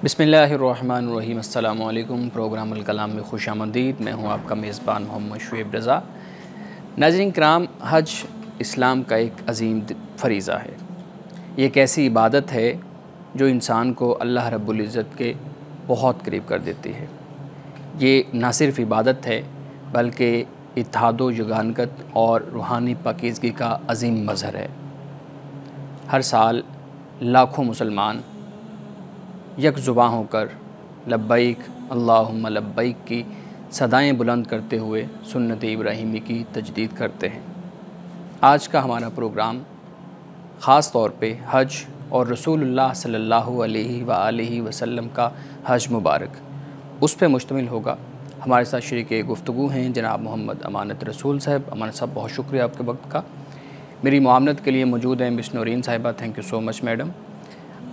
بسم اللہ الرحمن الرحیم۔ السلام علیکم۔ پروگرام الکلام میں خوش آمدید۔ میں ہوں آپ کا میزبان محمد شعیب رضا۔ ناظرین کرام، حج اسلام کا ایک عظیم فریضہ ہے۔ یہ ایک ایسی عبادت ہے جو انسان کو اللہ رب العزت کے بہت قریب کر دیتی ہے۔ یہ نہ صرف عبادت ہے بلکہ اتحاد و یگانگت اور روحانی پاکیزگی کا عظیم مظہر ہے۔ ہر سال لاکھوں مسلمان یک زباں ہو کر لبیک اللہم لبیک کی صدائیں بلند کرتے ہوئے سنت ابراہیمی کی تجدید کرتے ہیں۔ آج کا ہمارا پروگرام خاص طور پہ حج اور رسول اللہ صلی اللہ علیہ وآلہ وسلم کا حج مبارک اس پہ مشتمل ہوگا۔ ہمارے ساتھ شریک گفتگو ہیں جناب محمد امانت رسول صاحب۔ امانت صاحب، بہت شکریہ آپ کے وقت کا۔ میری معاونت کے لیے موجود ہیں مس نورین صاحبہ۔ Thank you so much madam.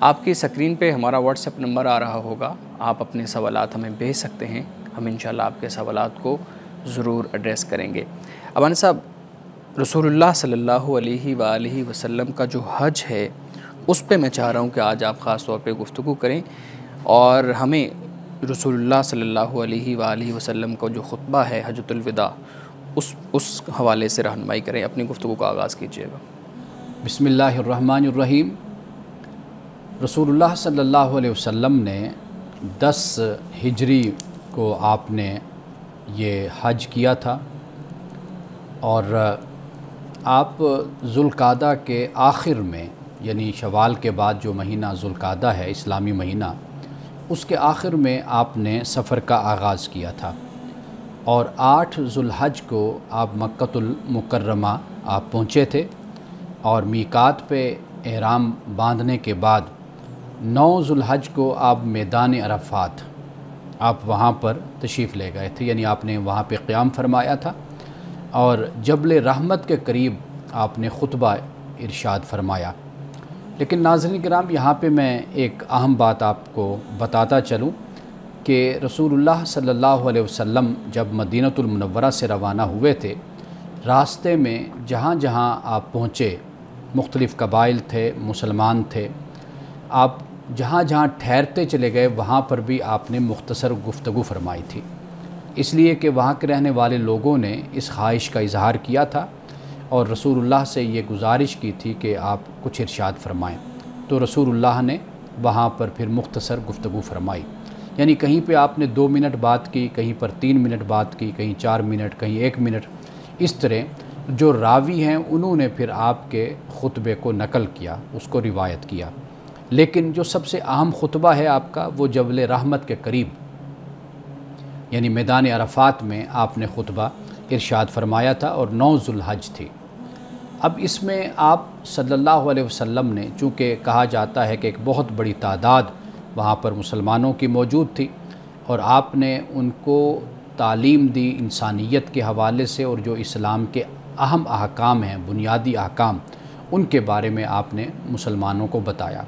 آپ کی سکرین پہ ہمارا واٹس ایپ نمبر آ رہا ہوگا، آپ اپنے سوالات ہمیں بھیج سکتے ہیں، ہم انشاءاللہ آپ کے سوالات کو ضرور ایڈریس کریں گے۔ امانت صاحب، رسول اللہ صلی اللہ علیہ وآلہ وسلم کا جو حج ہے اس پہ میں چاہ رہا ہوں کہ آج آپ خاص طور پہ گفتگو کریں اور ہمیں رسول اللہ صلی اللہ علیہ وآلہ وسلم کا جو خطبہ ہے حجۃ الوداع اس حوالے سے رہنمائی کریں۔ اپنی گفتگو کا آغاز کیجیے گا۔ بسم اللہ الرحمن الرحیم۔ رسول اللہ صلی اللہ علیہ وسلم نے 10 ہجری کو آپ نے یہ حج کیا تھا، اور آپ ذوالقعدہ کے آخر میں، یعنی شوال کے بعد جو مہینہ ذوالقعدہ ہے اسلامی مہینہ، اس کے آخر میں آپ نے سفر کا آغاز کیا تھا، اور 8 ذوالحج کو آپ مکۃ المکرمہ آپ پہنچے تھے، اور میقات پہ احرام باندھنے کے بعد 9 ذوالحج کو آپ میدان عرفات آپ وہاں پر تشریف لے گئے تھے، یعنی آپ نے وہاں پہ قیام فرمایا تھا، اور جبل رحمت کے قریب آپ نے خطبہ ارشاد فرمایا۔ لیکن ناظرین کرام، یہاں پہ میں ایک اہم بات آپ کو بتاتا چلوں کہ رسول اللہ صلی اللہ علیہ وسلم جب مدینۃ المنورہ سے روانہ ہوئے تھے، راستے میں جہاں جہاں آپ پہنچے مختلف قبائل تھے، مسلمان تھے، آپ جہاں جہاں ٹھہرتے چلے گئے وہاں پر بھی آپ نے مختصر گفتگو فرمائی تھی، اس لیے کہ وہاں کے رہنے والے لوگوں نے اس خواہش کا اظہار کیا تھا اور رسول اللہ سے یہ گزارش کی تھی کہ آپ کچھ ارشاد فرمائیں، تو رسول اللہ نے وہاں پر پھر مختصر گفتگو فرمائی، یعنی کہیں پہ آپ نے 2 منٹ بات کی، کہیں پر 3 منٹ بات کی، کہیں 4 منٹ، کہیں 1 منٹ، اس طرح جو راوی ہیں انہوں نے پھر آپ کے خطبے کو نقل کیا، اس کو روایت کیا۔ لیکن جو سب سے اہم خطبہ ہے آپ کا، وہ جبل رحمت کے قریب یعنی میدان عرفات میں آپ نے خطبہ ارشاد فرمایا تھا، اور 9 ذوالحج تھی۔ اب اس میں آپ صلی اللہ علیہ وسلم نے، چونکہ کہا جاتا ہے کہ ایک بہت بڑی تعداد وہاں پر مسلمانوں کی موجود تھی، اور آپ نے ان کو تعلیم دی انسانیت کے حوالے سے، اور جو اسلام کے اہم احکام ہیں، بنیادی احکام، ان کے بارے میں آپ نے مسلمانوں کو بتایا،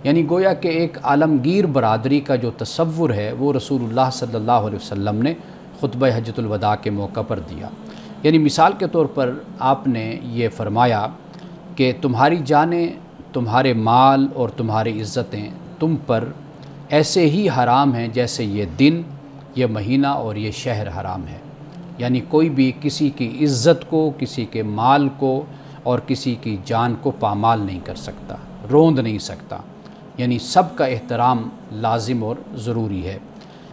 یعنی گویا کہ ایک عالمگیر برادری کا جو تصور ہے وہ رسول اللہ صلی اللہ علیہ وسلم نے خطبہ حجۃ الوداع کے موقع پر دیا۔ یعنی مثال کے طور پر آپ نے یہ فرمایا کہ تمہاری جانیں، تمہارے مال اور تمہاری عزتیں تم پر ایسے ہی حرام ہیں جیسے یہ دن، یہ مہینہ اور یہ شہر حرام ہے، یعنی کوئی بھی کسی کی عزت کو، کسی کے مال کو اور کسی کی جان کو پامال نہیں کر سکتا، روند نہیں سکتا، یعنی سب کا احترام لازم اور ضروری ہے۔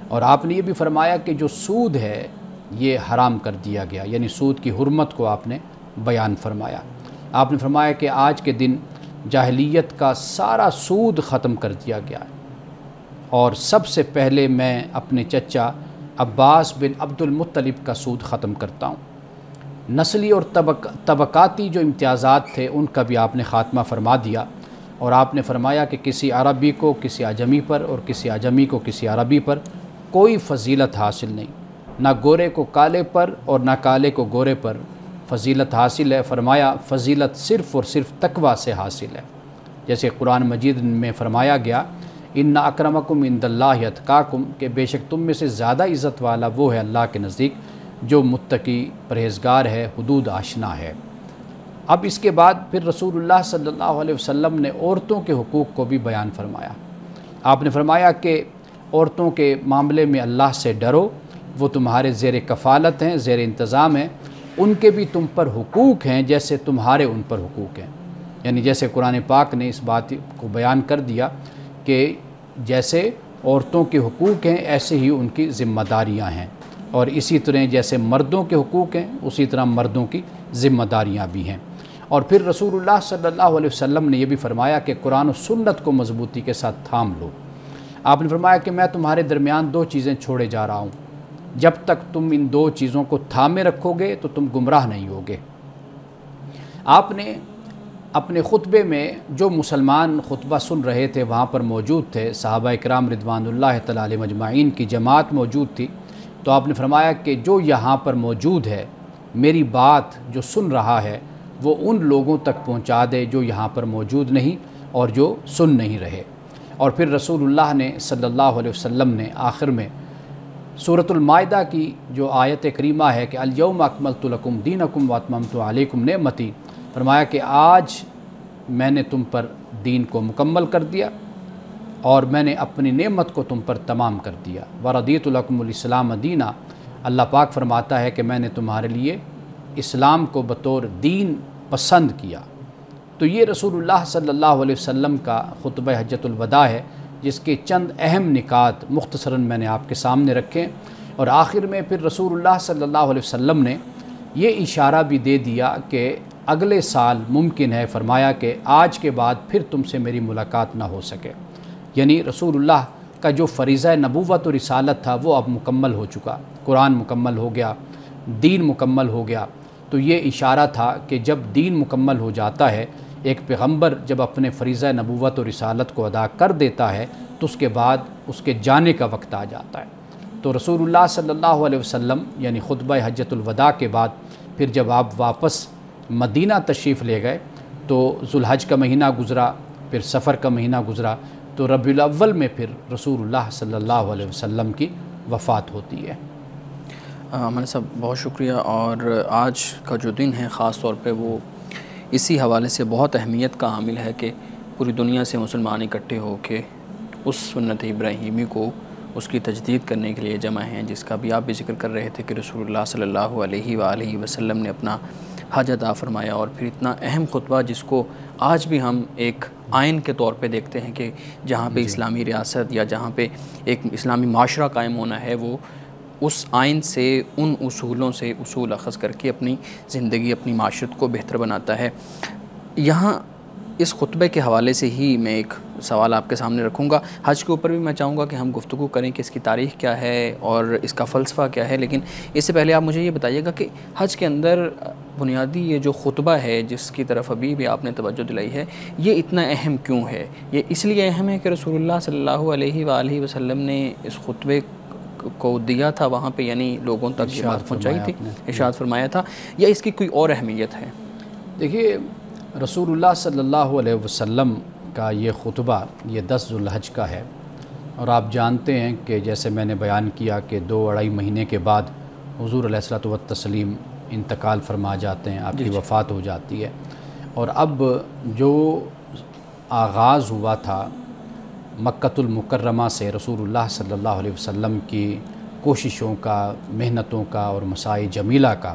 اور آپ نے یہ بھی فرمایا کہ جو سود ہے یہ حرام کر دیا گیا، یعنی سود کی حرمت کو آپ نے بیان فرمایا۔ آپ نے فرمایا کہ آج کے دن جاہلیت کا سارا سود ختم کر دیا گیا ہے، اور سب سے پہلے میں اپنے چچا عباس بن عبد المطلب کا سود ختم کرتا ہوں۔ نسلی اور طبقاتی جو امتیازات تھے ان کا بھی آپ نے خاتمہ فرما دیا، اور آپ نے فرمایا کہ کسی عربی کو کسی عجمی پر اور کسی عجمی کو کسی عربی پر کوئی فضیلت حاصل نہیں، نہ گورے کو کالے پر اور نہ کالے کو گورے پر فضیلت حاصل ہے۔ فرمایا فضیلت صرف اور صرف تقوی سے حاصل ہے، جیسے قرآن مجید میں فرمایا گیا ان اکرمکم عند اللہ اتقاکم، کہ بے شک تم میں سے زیادہ عزت والا وہ ہے اللہ کے نزدیک جو متقی پرہیزگار ہے، حدود آشنا ہے۔ اب اس کے بعد پھر رسول اللہ صلی اللہ علیہ وسلم نے عورتوں کے حقوق کو بھی بیان فرمایا۔ آپ نے فرمایا کہ عورتوں کے معاملے میں اللہ سے ڈرو، وہ تمہارے زیر کفالت ہیں، زیر انتظام ہیں، ان کے بھی تم پر حقوق ہیں جیسے تمہارے ان پر حقوق ہیں۔ یعنی جیسے قرآن پاک نے اس بات کو بیان کر دیا کہ جیسے عورتوں کے حقوق ہیں ایسے ہی ان کی ذمہ داریاں ہیں، اور اسی طرح جیسے مردوں کے حقوق ہیں اسی طرح مردوں کی ذمہ داریاں بھی ہیں۔ اور پھر رسول اللہ صلی اللہ علیہ وسلم نے یہ بھی فرمایا کہ قرآن و سنت کو مضبوطی کے ساتھ تھام لو۔ آپ نے فرمایا کہ میں تمہارے درمیان دو چیزیں چھوڑے جا رہا ہوں، جب تک تم ان دو چیزوں کو تھامے رکھو گے تو تم گمراہ نہیں ہوگے۔ آپ نے اپنے خطبے میں جو مسلمان خطبہ سن رہے تھے وہاں پر موجود تھے، صحابہ اکرام رضوان اللہ تعالی علیہم اجمعین کی جماعت موجود تھی، تو آپ نے فرمایا کہ جو یہاں پر موجود ہے میری بات جو سن رہا ہے وہ ان لوگوں تک پہنچا دے جو یہاں پر موجود نہیں اور جو سن نہیں رہے۔ اور پھر رسول اللہ نے صلی اللہ علیہ وسلم نے آخر میں سورۃ المائدہ کی جو آیت کریمہ ہے کہ الیوم اکملت لکم دینکم واتممت علیکم نعمتی، فرمایا کہ آج میں نے تم پر دین کو مکمل کر دیا اور میں نے اپنی نعمت کو تم پر تمام کر دیا۔ وردیت لکم الاسلام دینا، اللہ پاک فرماتا ہے کہ میں نے تمہارے لیے اسلام کو بطور دین پسند کیا۔ تو یہ رسول اللہ صلی اللہ علیہ وسلم کا خطبہ حجۃ الوداع ہے، جس کے چند اہم نکات مختصراً میں نے آپ کے سامنے رکھے، اور آخر میں پھر رسول اللہ صلی اللہ علیہ وسلم نے یہ اشارہ بھی دے دیا کہ اگلے سال ممکن ہے، فرمایا کہ آج کے بعد پھر تم سے میری ملاقات نہ ہو سکے۔ یعنی رسول اللہ کا جو فریضہ نبوت و رسالت تھا وہ اب مکمل ہو چکا، قرآن مکمل ہو گیا، دین مکمل ہو گیا۔ تو یہ اشارہ تھا کہ جب دین مکمل ہو جاتا ہے، ایک پیغمبر جب اپنے فریضہ نبوت و رسالت کو ادا کر دیتا ہے تو اس کے بعد اس کے جانے کا وقت آ جاتا ہے۔ تو رسول اللہ صلی اللہ علیہ وسلم یعنی خطبہ حجۃ الوداع کے بعد پھر جب آپ واپس مدینہ تشریف لے گئے تو ذوالحج کا مہینہ گزرا، پھر صفر کا مہینہ گزرا، تو ربیع الاول میں پھر رسول اللہ صلی اللہ علیہ وسلم کی وفات ہوتی ہے۔ مولانا صاحب بہت شکریہ۔ اور آج کا جو دن ہے خاص طور پہ وہ اسی حوالے سے بہت اہمیت کا حامل ہے کہ پوری دنیا سے مسلمان اکٹھے ہو کے اس سنت ابراہیمی کو اس کی تجدید کرنے کے لیے جمع ہیں، جس کا بھی آپ بھی ذکر کر رہے تھے کہ رسول اللہ صلی اللہ علیہ وآلہ وسلم نے اپنا حج ادا فرمایا، اور پھر اتنا اہم خطبہ جس کو آج بھی ہم ایک آئین کے طور پہ دیکھتے ہیں کہ جہاں پہ اسلامی ریاست یا جہاں پہ ایک اسلامی معاشرہ قائم ہونا ہے، وہ اس آئین سے ان اصولوں سے اصول اخذ کر کے اپنی زندگی اپنی معاشرت کو بہتر بناتا ہے۔ یہاں اس خطبے کے حوالے سے ہی میں ایک سوال آپ کے سامنے رکھوں گا، حج کے اوپر بھی میں چاہوں گا کہ ہم گفتگو کریں کہ اس کی تاریخ کیا ہے اور اس کا فلسفہ کیا ہے، لیکن اس سے پہلے آپ مجھے یہ بتائیے گا کہ حج کے اندر بنیادی یہ جو خطبہ ہے جس کی طرف ابھی بھی آپ نے توجہ دلائی ہے، یہ اتنا اہم کیوں ہے؟ یہ اس لیے اہم ہے کہ رسول اللہ صلی اللہ علیہ وآلہ وسلم نے اس خطبے کو دیا تھا وہاں پہ، یعنی لوگوں تک یہ بات پہنچائی تھی، ارشاد فرمایا تھا، یا اس کی کوئی اور اہمیت ہے؟ دیکھیے، رسول اللہ صلی اللہ علیہ وسلم کا یہ خطبہ یہ 10 ذوالحج کا ہے، اور آپ جانتے ہیں کہ جیسے میں نے بیان کیا کہ 2-2.5 مہینے کے بعد حضور علیہ الصلوۃ والتسلیم انتقال فرما جاتے ہیں، آپ کی وفات ہو جاتی ہے۔ اور اب جو آغاز ہوا تھا مکۃ المکرمہ سے رسول اللہ صلی اللہ علیہ وسلم کی کوششوں کا، محنتوں کا اور مساعی جمیلہ کا،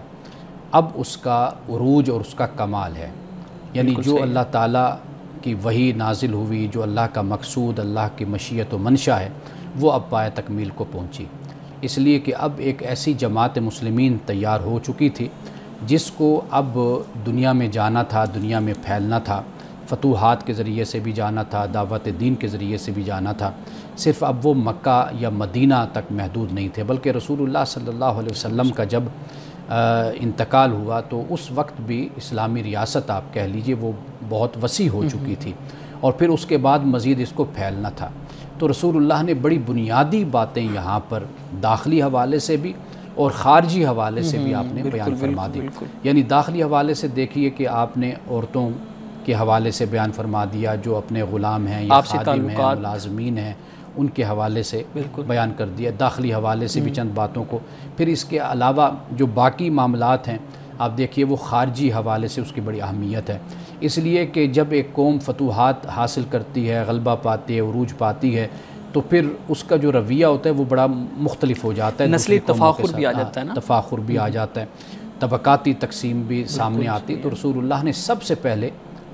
اب اس کا عروج اور اس کا کمال ہے۔ یعنی جو اللہ تعالیٰ کی وحی نازل ہوئی، جو اللہ کا مقصود، اللہ کی مشیت و منشا ہے، وہ اب پایہ تکمیل کو پہنچی، اس لیے کہ اب ایک ایسی جماعت مسلمین تیار ہو چکی تھی جس کو اب دنیا میں جانا تھا، دنیا میں پھیلنا تھا، فتوحات کے ذریعے سے بھی جانا تھا، دعوت دین کے ذریعے سے بھی جانا تھا۔ صرف اب وہ مکہ یا مدینہ تک محدود نہیں تھے، بلکہ رسول اللہ صلی اللہ علیہ وسلم کا جب انتقال ہوا تو اس وقت بھی اسلامی ریاست آپ کہہ لیجئے وہ بہت وسیع ہو چکی تھی، اور پھر اس کے بعد مزید اس کو پھیلنا تھا۔ تو رسول اللہ نے بڑی بنیادی باتیں یہاں پر داخلی حوالے سے بھی اور خارجی حوالے سے بھی آپ نے بیان فرما دی۔ یعنی داخلی حوالے سے دیکھیے کہ آپ نے عورتوں کے حوالے سے بیان فرما دیا، جو اپنے غلام ہیں یا خادم ہیں، ملازمین ہیں، ان کے حوالے سے بیان کر دیا، داخلی حوالے سے بھی چند باتوں کو۔ پھر اس کے علاوہ جو باقی معاملات ہیں آپ دیکھیے وہ خارجی حوالے سے اس کی بڑی اہمیت ہے، اس لیے کہ جب ایک قوم فتوحات حاصل کرتی ہے، غلبہ پاتی ہے، عروج پاتی ہے، تو پھر اس کا جو رویہ ہوتا ہے وہ بڑا مختلف ہو جاتا ہے، نسلی تفاخر بھی آ جاتا ہے نا، تفاخر بھی آ جاتا ہے، طبقاتی تقسیم بھی سامنے آتی. تو رسول اللہ نے سب سے پہلے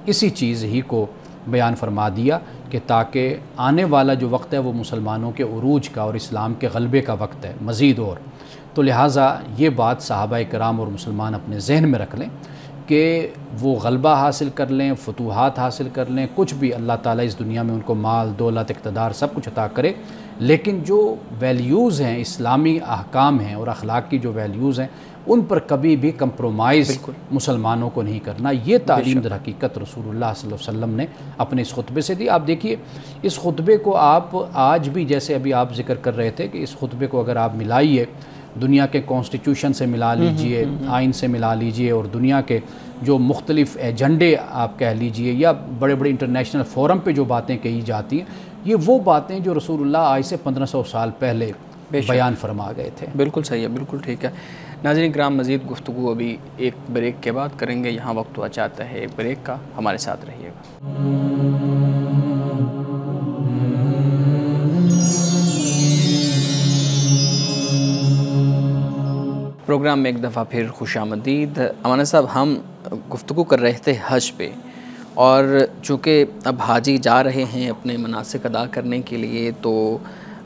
اسی چیز ہی کو بیان فرما دیا کہ تاکہ آنے والا جو وقت ہے وہ مسلمانوں کے عروج کا اور اسلام کے غلبے کا وقت ہے مزید اور. تو لہٰذا یہ بات صحابہ کرام اور مسلمان اپنے ذہن میں رکھ لیں کہ وہ غلبہ حاصل کر لیں، فتوحات حاصل کر لیں، کچھ بھی اللہ تعالیٰ اس دنیا میں ان کو مال، دولت، اقتدار سب کچھ عطا کرے، لیکن جو ویلیوز ہیں، اسلامی احکام ہیں اور اخلاق کی جو ویلیوز ہیں، ان پر کبھی بھی کمپرومائز مسلمانوں کو نہیں کرنا. یہ تعلیم در حقیقت رسول اللہ صلی اللہ علیہ وسلم نے اپنے اس خطبے سے دی. آپ دیکھیے اس خطبے کو آپ آج بھی، جیسے ابھی آپ ذکر کر رہے تھے کہ اس خطبے کو اگر آپ ملائیے دنیا کے کانسٹیٹیوشن سے ملا لیجئے، آئین سے ملا لیجئے، اور دنیا کے جو مختلف ایجنڈے آپ کہہ لیجئے یا بڑے بڑے انٹرنیشنل فورم پہ جو باتیں کہی جاتی ہیں، یہ وہ باتیں جو رسول اللہ آج سے 1500 سال پہلے بیان فرما گئے تھے. بالکل صحیح ہے، بالکل ٹھیک ہے. ناظرین کرام، مزید گفتگو ابھی ایک بریک کے بعد کریں گے. یہاں وقت ہوا چاہتا ہے ایک بریک کا، ہمارے ساتھ رہیے گا. پروگرام میں ایک دفعہ پھر خوش آمدید. امانہ صاحب، ہم گفتگو کر رہے تھے حج پہ، اور چونکہ اب حاجی جا رہے ہیں اپنے مناسک ادا کرنے کے لیے، تو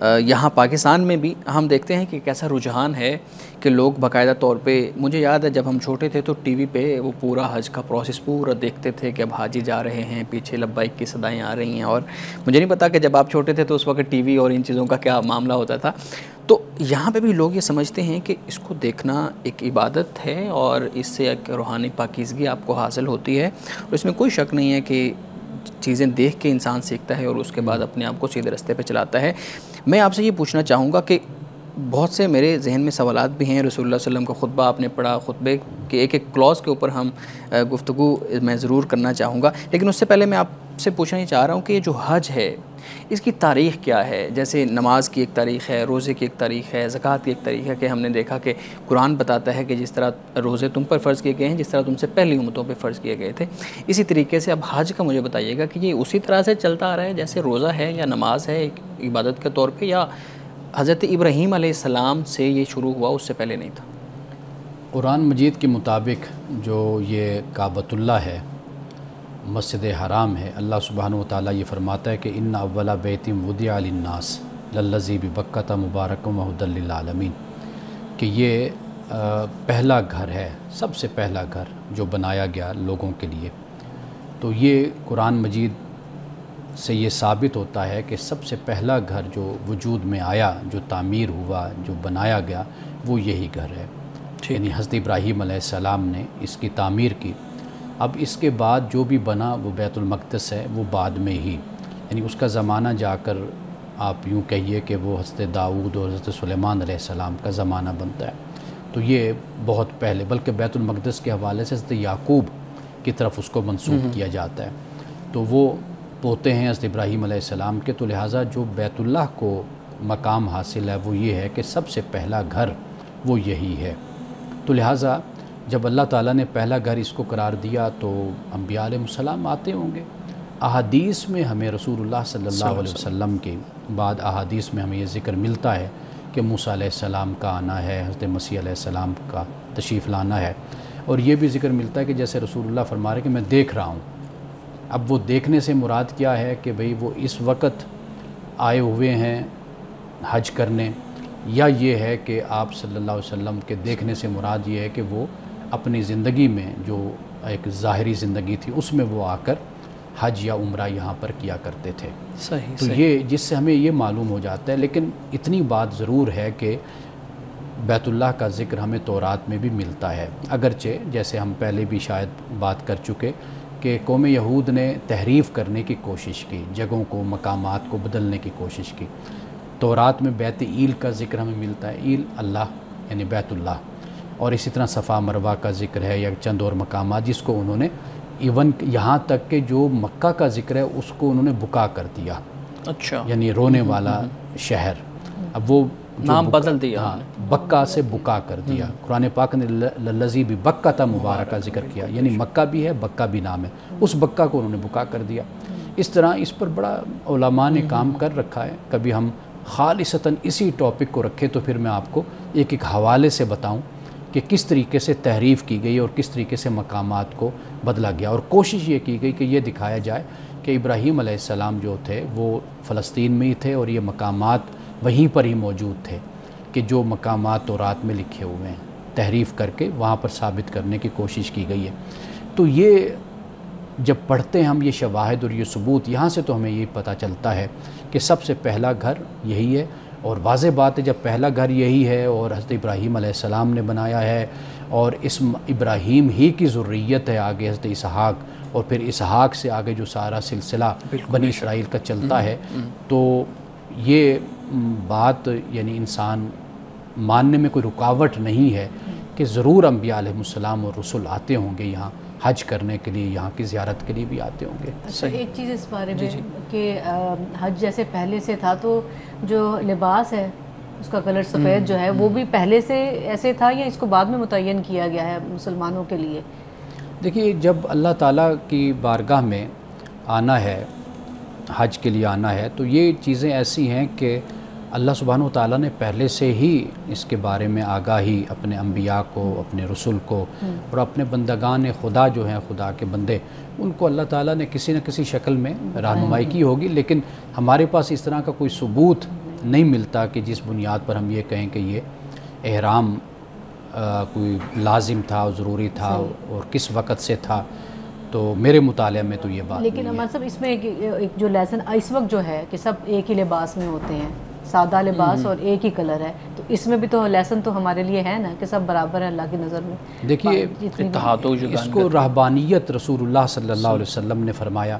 یہاں پاکستان میں بھی ہم دیکھتے ہیں کہ کیسا رجحان ہے کہ لوگ باقاعدہ طور پہ، مجھے یاد ہے جب ہم چھوٹے تھے تو ٹی وی پہ وہ پورا حج کا پروسیس پورا دیکھتے تھے کہ اب حاجی جا رہے ہیں، پیچھے لبیک کی صدائیں آ رہی ہیں. اور مجھے نہیں پتا کہ جب آپ چھوٹے تھے تو اس وقت ٹی وی اور ان چیزوں کا کیا معاملہ ہوتا تھا. تو یہاں پہ بھی لوگ یہ سمجھتے ہیں کہ اس کو دیکھنا ایک عبادت ہے اور اس سے ایک روحانی پاکیزگی آپ کو حاصل ہوتی ہے، اور اس میں کوئی شک نہیں ہے کہ چیزیں دیکھ کے انسان سیکھتا ہے اور اس کے بعد اپنے آپ کو سیدھے راستے پہ چلاتا ہے. میں آپ سے یہ پوچھنا چاہوں گا کہ بہت سے میرے ذہن میں سوالات بھی ہیں. رسول اللہ صلی اللہ علیہ وسلم کا خطبہ آپ نے پڑھا، خطبے کے ایک ایک کلوز کے اوپر ہم گفتگو میں ضرور کرنا چاہوں گا، لیکن اس سے پہلے میں آپ سے پوچھنا یہ چاہ رہا ہوں کہ یہ جو حج ہے اس کی تاریخ کیا ہے؟ جیسے نماز کی ایک تاریخ ہے، روزے کی ایک تاریخ ہے، زکوٰۃ کی ایک تاریخ ہے، کہ ہم نے دیکھا کہ قرآن بتاتا ہے کہ جس طرح روزے تم پر فرض کیے گئے ہیں، جس طرح تم سے پہلی امتوں پہ فرض کیے گئے تھے، اسی طریقے سے اب حج کا مجھے بتائیے گا کہ یہ اسی طرح سے چلتا آ رہا ہے جیسے روزہ ہے یا نماز ہے ایک عبادت کے طور پہ، یا حضرت ابراہیم علیہ السلام سے یہ شروع ہوا، اس سے پہلے نہیں تھا؟ قرآن مجید کے مطابق جو یہ کعبۃ اللہ ہے، مسجد حرام ہے، اللہ سبحانہ و تعالیٰ یہ فرماتا ہے کہ ان اول بیت وضع للناس للذی ببکۃ مبارک وہدی للعالمین، کہ یہ پہلا گھر ہے، سب سے پہلا گھر جو بنایا گیا لوگوں کے لیے. تو یہ قرآن مجید سے یہ ثابت ہوتا ہے کہ سب سے پہلا گھر جو وجود میں آیا، جو تعمیر ہوا، جو بنایا گیا، وہ یہی گھر ہے. یعنی حضرت ابراہیم علیہ السلام نے اس کی تعمیر کی. اب اس کے بعد جو بھی بنا وہ بیت المقدس ہے، وہ بعد میں ہی، یعنی اس کا زمانہ جا کر آپ یوں کہیے کہ وہ حضرت داؤد اور حضرت سلیمان علیہ السلام کا زمانہ بنتا ہے. تو یہ بہت پہلے، بلکہ بیت المقدس کے حوالے سے حضرت یعقوب کی طرف اس کو منسوب کیا جاتا ہے. تو وہ پوتے ہیں حضرت ابراہیم علیہ السلام کے. تو لہٰذا جو بیت اللہ کو مقام حاصل ہے وہ یہ ہے کہ سب سے پہلا گھر وہ یہی ہے. تو لہٰذا جب اللہ تعالیٰ نے پہلا گھر اس کو قرار دیا تو انبیاء علیہ السلام آتے ہوں گے. احادیث میں ہمیں رسول اللہ صلی اللہ علیہ وسلم کے بعد احادیث میں ہمیں یہ ذکر ملتا ہے کہ موسیٰ علیہ السلام کا آنا ہے، حضرت مسیح علیہ السلام کا تشریف لانا ہے. اور یہ بھی ذکر ملتا ہے کہ جیسے رسول اللہ فرما رہے کہ میں دیکھ رہا ہوں. اب وہ دیکھنے سے مراد کیا ہے کہ بھئی وہ اس وقت آئے ہوئے ہیں حج کرنے، یا یہ ہے کہ آپ صلی اللہ علیہ وسلم کے دیکھنے سے مراد یہ ہے کہ وہ اپنی زندگی میں جو ایک ظاہری زندگی تھی اس میں وہ آ کر حج یا عمرہ یہاں پر کیا کرتے تھے. تو یہ جس سے ہمیں یہ معلوم ہو جاتا ہے. لیکن اتنی بات ضرور ہے کہ بیت اللہ کا ذکر ہمیں تورات میں بھی ملتا ہے، اگرچہ جیسے ہم پہلے بھی شاید بات کر چکے کہ قوم یہود نے تحریف کرنے کی کوشش کی، جگہوں کو، مقامات کو بدلنے کی کوشش کی. تورات میں بیت ایل کا ذکر ہمیں ملتا ہے، ایل اللہ یعنی بیت اللہ. اور اسی طرح صفا مروہ کا ذکر ہے یا چند اور مقامات جس کو انہوں نے ایون یہاں تک کہ جو مکہ کا ذکر ہے اس کو انہوں نے بکا کر دیا. اچھا، یعنی رونے والا شہر. اب وہ نام بدل دیا، بکہ سے بکا کر دیا. قرآن پاک نے للذی ببکۃ مبارکہ ذکر کیا، یعنی مکہ بھی ہے، بکہ بھی نام ہے، اس بکہ کو انہوں نے بکا کر دیا. اس طرح اس پر بڑا علماء نے کام کر رکھا ہے. کبھی ہم خالصتاً اسی ٹاپک کو رکھیں تو پھر میں آپ کو ایک ایک حوالے سے بتاؤں کہ کس طریقے سے تحریف کی گئی اور کس طریقے سے مقامات کو بدلا گیا. اور کوشش یہ کی گئی کہ یہ دکھایا جائے کہ ابراہیم علیہ السلام جو تھے وہ فلسطین میں ہی تھے اور یہ مقامات وہیں پر ہی موجود تھے کہ جو مقامات تورات میں لکھے ہوئے ہیں، تحریف کر کے وہاں پر ثابت کرنے کی کوشش کی گئی ہے. تو یہ جب پڑھتے ہیں ہم یہ شواہد اور یہ ثبوت، یہاں سے تو ہمیں یہ پتہ چلتا ہے کہ سب سے پہلا گھر یہی ہے. اور واضح بات ہے جب پہلا گھر یہی ہے اور حضرت ابراہیم علیہ السلام نے بنایا ہے اور اس ابراہیم ہی کی ذریت ہے آگے حضرت اسحاق، اور پھر اسحاق سے آگے جو سارا سلسلہ بنی اسرائیل کا چلتا ہے، تو یہ بات یعنی انسان ماننے میں کوئی رکاوٹ نہیں ہے کہ ضرور انبیاء علیہ السلام اور رسول آتے ہوں گے یہاں حج کرنے کے لیے، یہاں کی زیارت کے لیے بھی آتے ہوں گے. اچھا، ایک چیز اس بارے میں کہ حج جیسے پہلے سے تھا تو جو لباس ہے اس کا کلر سفید جو ہے وہ بھی پہلے سے ایسے تھا یا اس کو بعد میں متعین کیا گیا ہے مسلمانوں کے لیے؟ دیکھیے، جب اللہ تعالیٰ کی بارگاہ میں آنا ہے، حج کے لیے آنا ہے، تو یہ چیزیں ایسی ہیں کہ اللہ سبحانہ وتعالیٰ نے پہلے سے ہی اس کے بارے میں آگاہی اپنے انبیاء کو، اپنے رسول کو اور اپنے بندگان خدا جو ہیں، خدا کے بندے، ان کو اللہ تعالیٰ نے کسی نہ کسی شکل میں رہنمائی کی ہوگی. لیکن ہمارے پاس اس طرح کا کوئی ثبوت نہیں ملتا کہ جس بنیاد پر ہم یہ کہیں کہ یہ احرام کوئی لازم تھا، ضروری تھا اور کس وقت سے تھا. تو میرے مطالعہ میں تو یہ بات لیکن ہمارا صاحب اس میں ایک جو لیسن اس وقت جو ہے کہ سب ایک ہی لباس میں ہوتے ہیں، سادہ لباس اور ایک ہی کلر ہے، تو اس میں بھی تو لیسن تو ہمارے لیے ہے نا کہ سب برابر ہیں اللہ کی نظر میں. دیکھیے، اس کو رہبانیت رسول اللہ صلی اللہ علیہ وسلم نے فرمایا.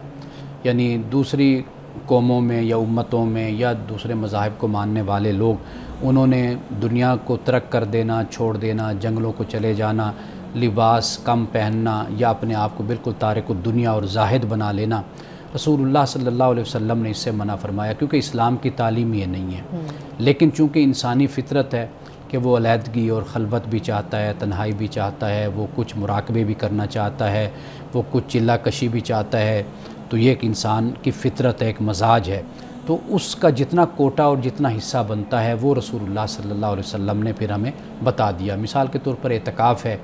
یعنی دوسری قوموں میں یا امتوں میں یا دوسرے مذاہب کو ماننے والے لوگ، انہوں نے دنیا کو ترک کر دینا، چھوڑ دینا، جنگلوں کو چلے جانا، لباس کم پہننا یا اپنے آپ کو بالکل تارک الدنیا اور زاہد بنا لینا، رسول اللہ صلی اللہ علیہ وسلم نے اس سے منع فرمایا، کیونکہ اسلام کی تعلیم یہ نہیں ہے. لیکن چونکہ انسانی فطرت ہے کہ وہ علیحدگی اور خلوت بھی چاہتا ہے، تنہائی بھی چاہتا ہے، وہ کچھ مراقبے بھی کرنا چاہتا ہے، وہ کچھ چلہ کشی بھی چاہتا ہے، تو یہ ایک انسان کی فطرت ہے، ایک مزاج ہے. تو اس کا جتنا کوٹا اور جتنا حصہ بنتا ہے وہ رسول اللہ صلی اللہ علیہ وسلم نے پھر ہمیں بتا دیا. مثال کے طور پر اعتکاف ہے،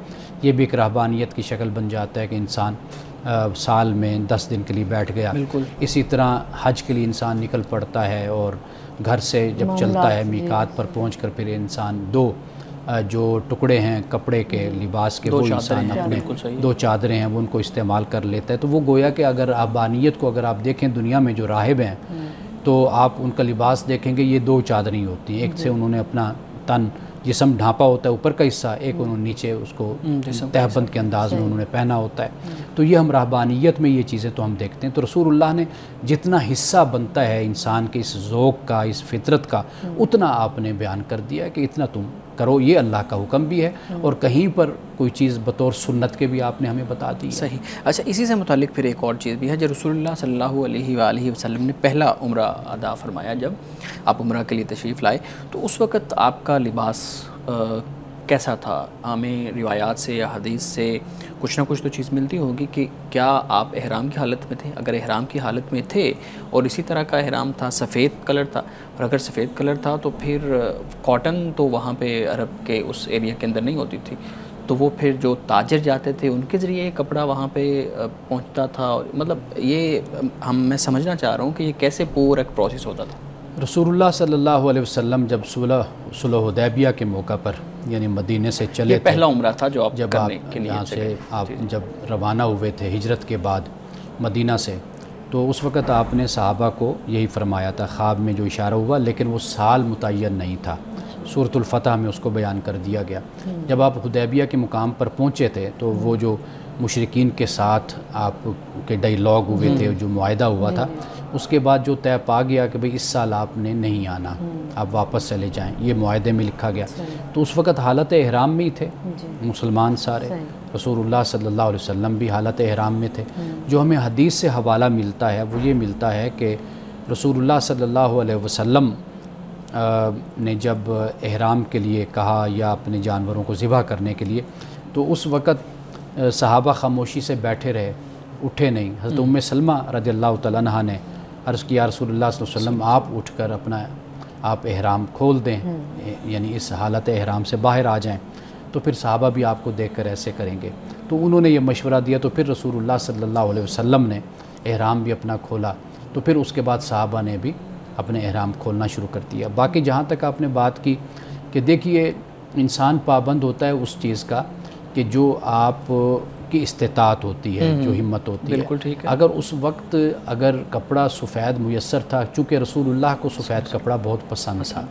یہ بھی ایک رہبانیت کی شکل بن جاتا ہے کہ انسان سال میں 10 دن کے لیے بیٹھ گیا. اسی طرح حج کے لیے انسان نکل پڑتا ہے اور گھر سے جب چلتا ہے میقات پر پہنچ کر پھر انسان دو جو ٹکڑے ہیں کپڑے کے، لباس کے، وہ انسان اپنے 2 چادریں ہیں وہ ان کو استعمال کر لیتا ہے. تو وہ گویا کہ اگر رہبانیت کو اگر آپ دیکھیں دنیا میں جو راہب ہیں تو آپ ان کا لباس دیکھیں گے، یہ 2 چادریں ہوتی ہیں. ایک سے انہوں نے اپنا تن جسم ڈھانپا ہوتا ہے اوپر کا حصہ، ایک انہوں نے نیچے اس کو تہبند کے انداز میں انہوں نے پہنا ہوتا ہے. تو یہ ہم رہبانیت میں یہ چیزیں تو ہم دیکھتے ہیں. تو رسول اللہ نے جتنا حصہ بنتا ہے انسان کے اس ذوق کا، اس فطرت کا، اتنا آپ نے بیان کر دیا کہ اتنا تم کرو. یہ اللہ کا حکم بھی ہے اور کہیں پر کوئی چیز بطور سنت کے بھی آپ نے ہمیں بتا دی. صحیح. اچھا، اسی سے متعلق پھر ایک اور چیز بھی ہے. جب رسول اللہ صلی اللہ علیہ وآلہ وسلم نے پہلا عمرہ ادا فرمایا، جب آپ عمرہ کے لیے تشریف لائے، تو اس وقت آپ کا لباس کیسا تھا؟ ہمیں روایات سے یا حدیث سے کچھ نہ کچھ تو چیز ملتی ہوگی کہ کیا آپ احرام کی حالت میں تھے؟ اگر احرام کی حالت میں تھے اور اسی طرح کا احرام تھا، سفید کلر تھا، اور اگر سفید کلر تھا تو پھر کاٹن تو وہاں پہ عرب کے اس ایریا کے اندر نہیں ہوتی تھی، تو وہ پھر جو تاجر جاتے تھے ان کے ذریعے کپڑا وہاں پہ پہنچتا تھا. مطلب یہ میں سمجھنا چاہ رہا ہوں کہ یہ کیسے پورا ایک پروسیس ہوتا تھا. رسول اللہ صلی اللہ علیہ وسلم جب صلح حدیبیہ کے موقع پر یعنی مدینے سے چلے یہ پہلا عمرہ تھا جو آپ جب کرنے کے لیے یہاں سے آپ جب روانہ ہوئے تھے ہجرت کے بعد مدینہ سے، تو اس وقت آپ نے صحابہ کو یہی فرمایا تھا، خواب میں جو اشارہ ہوا، لیکن وہ سال متعین نہیں تھا. سورۃ الفتح میں اس کو بیان کر دیا گیا. جب آپ حدیبیہ کے مقام پر پہنچے تھے تو وہ جو مشرکین کے ساتھ آپ کے ڈائیلاگ ہوئے تھے، جو معاہدہ ہوا تھا، اس کے بعد جو طے پا گیا کہ بھئی اس سال آپ نے نہیں آنا، آپ واپس چلے جائیں، یہ معاہدے میں لکھا گیا. تو اس وقت حالت احرام میں ہی تھے مسلمان سارے، رسول اللہ صلی اللہ علیہ وسلم بھی حالت احرام میں تھے. جو ہمیں حدیث سے حوالہ ملتا ہے وہ یہ ملتا ہے کہ رسول اللہ صلی اللہ علیہ وسلم نے جب احرام کے لیے کہا یا اپنے جانوروں کو ذبح کرنے کے لیے، تو اس وقت صحابہ خاموشی سے بیٹھے رہے اٹھے نہیں۔ حضرت ام سلمہ رضی اللہ تعالیٰ عنہا نے عرض کیا رسول اللہ صلی اللہ علیہ وسلم آپ اٹھ کر اپنا آپ احرام کھول دیں، یعنی اس حالت احرام سے باہر آ جائیں، تو پھر صحابہ بھی آپ کو دیکھ کر ایسے کریں گے۔ تو انہوں نے یہ مشورہ دیا، تو پھر رسول اللہ صلی اللہ علیہ وسلم نے احرام بھی اپنا کھولا، تو پھر اس کے بعد صحابہ نے بھی اپنے احرام کھولنا شروع کر دیا۔ باقی جہاں تک آپ نے بات کی کہ دیکھیے انسان پابند ہوتا ہے اس چیز کا کہ جو آپ کی استطاعت ہوتی ہے، جو ہمت ہوتی ہے۔ بالکل ٹھیک ہے۔ اگر اس وقت اگر کپڑا سفید میسر تھا، چونکہ رسول اللہ کو سفید کپڑا بہت پسند تھا،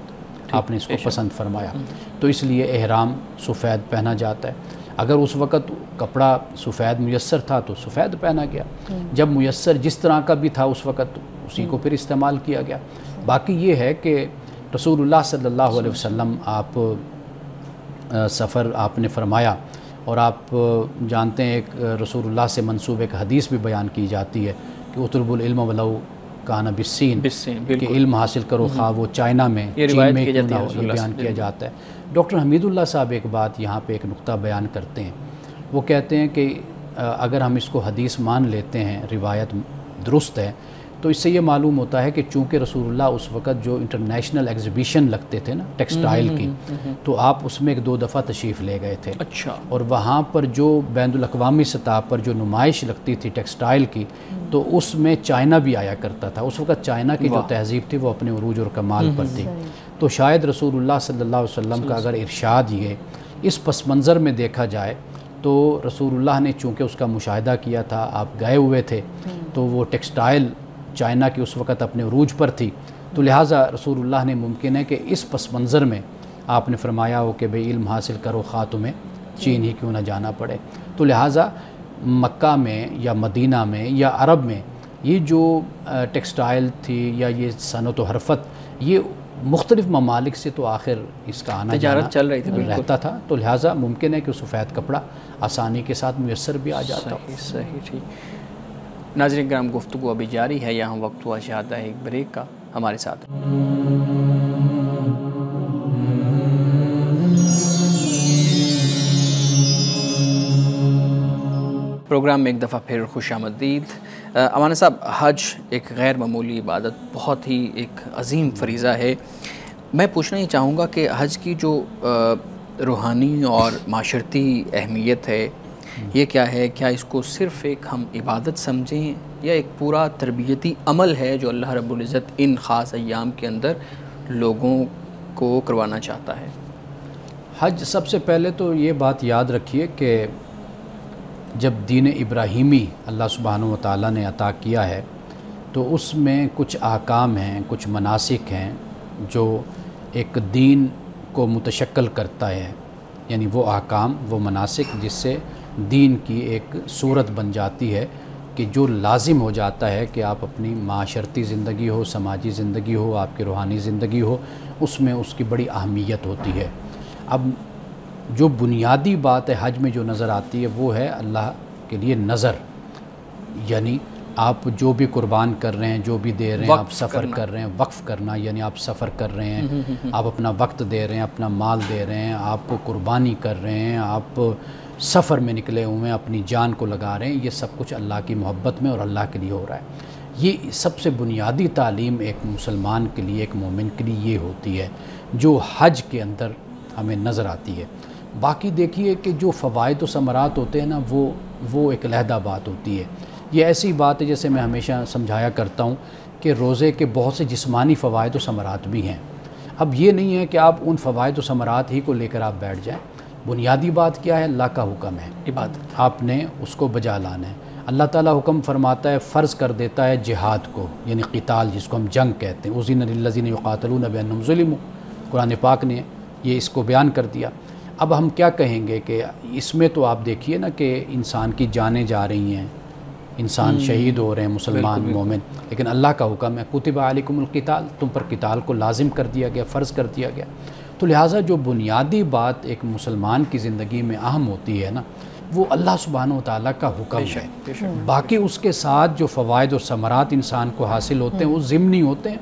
آپ نے اس کو پسند فرمایا، تو اس لیے احرام سفید پہنا جاتا ہے۔ اگر اس وقت کپڑا سفید میسر تھا تو سفید پہنا گیا، جب میسر جس طرح کا بھی تھا اس وقت اسی کو پھر استعمال کیا گیا۔ باقی یہ ہے کہ رسول اللہ صلی اللہ علیہ وسلم آپ سفر آپ نے فرمایا، اور آپ جانتے ہیں ایک رسول اللہ سے منسوب ایک حدیث بھی بیان کی جاتی ہے کہ اطلب العلم ولو کان بالصین، کہ علم حاصل کرو خواہ وہ چائنا میں، چین میں کیوں نہ ہو، یہ بیان کیا جاتا ہے۔ ڈاکٹر حمید اللہ صاحب ایک بات یہاں پہ ایک نقطہ بیان کرتے ہیں، وہ کہتے ہیں کہ اگر ہم اس کو حدیث مان لیتے ہیں، روایت درست ہے، تو اس سے یہ معلوم ہوتا ہے کہ چونکہ رسول اللہ اس وقت جو انٹرنیشنل ایگزیبیشن لگتے تھے نا ٹیکسٹائل کی، تو آپ اس میں ایک دو دفعہ تشریف لے گئے تھے۔ اچھا۔ اور وہاں پر جو بین الاقوامی سطح پر جو نمائش لگتی تھی ٹیکسٹائل کی، تو اس میں چائنا بھی آیا کرتا تھا۔ اس وقت چائنا کی جو تہذیب تھی وہ اپنے عروج اور کمال پر تھی، تو شاید رسول اللہ صلی اللہ علیہ وسلم کا اگر ارشاد یہ اس پس منظر میں دیکھا جائے تو رسول اللہ نے چونکہ اس کا مشاہدہ کیا تھا، آپ گئے ہوئے تھے، تو وہ ٹیکسٹائل چائنا کی اس وقت اپنے عروج پر تھی، تو لہٰذا رسول اللہ نے ممکن ہے کہ اس پس منظر میں آپ نے فرمایا ہو کہ بھئی علم حاصل کرو خواہ تمہیں چین ہی کیوں نہ جانا پڑے۔ تو لہٰذا مکہ میں یا مدینہ میں یا عرب میں یہ جو ٹیکسٹائل تھی یا یہ صنعت و حرفت، یہ مختلف ممالک سے تو آخر اس کا آنا تجارت چل رہی تھی رہتا تھا، تو لہٰذا ممکن ہے کہ سفید کپڑا آسانی کے ساتھ میسر بھی آ جاتا ہو۔ صحیح ٹھیک۔ ناظرین کرام، گفتگو ابھی جاری ہے، یہاں وقت ہوا چاہتا ہے ایک بریک کا، ہمارے ساتھ۔ پروگرام میں ایک دفعہ پھر خوش آمدید۔ امانہ صاحب، حج ایک غیر معمولی عبادت، بہت ہی ایک عظیم فریضہ ہے۔ میں پوچھنا یہ چاہوں گا کہ حج کی جو روحانی اور معاشرتی اہمیت ہے یہ کیا ہے؟ کیا اس کو صرف ایک ہم عبادت سمجھیں یا ایک پورا تربیتی عمل ہے جو اللہ رب العزت ان خاص ایام کے اندر لوگوں کو کروانا چاہتا ہے؟ حج سب سے پہلے تو یہ بات یاد رکھیے کہ جب دین ابراہیمی اللہ سبحانہ و تعالیٰ نے عطا کیا ہے تو اس میں کچھ احکام ہیں، کچھ مناسک ہیں جو ایک دین کو متشکل کرتا ہے، یعنی وہ احکام، وہ مناسک جس سے دین کی ایک صورت بن جاتی ہے کہ جو لازم ہو جاتا ہے کہ آپ اپنی معاشرتی زندگی ہو، سماجی زندگی ہو، آپ کی روحانی زندگی ہو، اس میں اس کی بڑی اہمیت ہوتی ہے۔ اب جو بنیادی بات ہے حج میں جو نظر آتی ہے وہ ہے اللہ کے لیے نظر، یعنی آپ جو بھی قربان کر رہے ہیں، جو بھی دے رہے ہیں، آپ سفر کر رہے ہیں، وقف کرنا، یعنی آپ سفر کر رہے ہیں، آپ اپنا وقت دے رہے ہیں، اپنا مال دے رہے ہیں، آپ کو قربانی کر رہے ہیں، آپ سفر میں نکلے ہوئے ہیں، اپنی جان کو لگا رہے ہیں، یہ سب کچھ اللہ کی محبت میں اور اللہ کے لیے ہو رہا ہے۔ یہ سب سے بنیادی تعلیم ایک مسلمان کے لیے، ایک مومن کے لیے یہ ہوتی ہے جو حج کے اندر ہمیں نظر آتی ہے۔ باقی دیکھیے کہ جو فوائد و ثمرات ہوتے ہیں نا وہ ایک علیحدہ بات ہوتی ہے۔ یہ ایسی بات ہے جیسے میں ہمیشہ سمجھایا کرتا ہوں کہ روزے کے بہت سے جسمانی فوائد و ثمرات بھی ہیں۔ اب یہ نہیں ہے کہ آپ ان فوائد و ثمرات ہی کو لے کر آپ بیٹھ جائیں۔ بنیادی بات کیا ہے؟ اللہ کا حکم ہے، عبادت، آپ نے اس کو بجا لانا ہے۔ اللہ تعالیٰ حکم فرماتا ہے، فرض کر دیتا ہے جہاد کو، یعنی قتال جس کو ہم جنگ کہتے ہیں، اذن للذین یقاتلون بانہم ظلموا، قرآن پاک نے یہ اس کو بیان کر دیا۔ اب ہم کیا کہیں گے کہ اس میں تو آپ دیکھیے نا کہ انسان کی جانیں جا رہی ہیں، انسان شہید ہو رہے ہیں، مسلمان مومن، لیکن اللہ کا حکم ہے کتب علیکم القتال، تم پر قتال کو لازم کر دیا گیا، فرض کر دیا گیا۔ تو لہٰذا جو بنیادی بات ایک مسلمان کی زندگی میں اہم ہوتی ہے نا وہ اللہ سبحانہ و تعالیٰ کا حکم ہے۔ باقی اس کے ساتھ جو فوائد اور ثمرات انسان کو حاصل ہوتے ہیں وہ ضمنی ہوتے ہیں،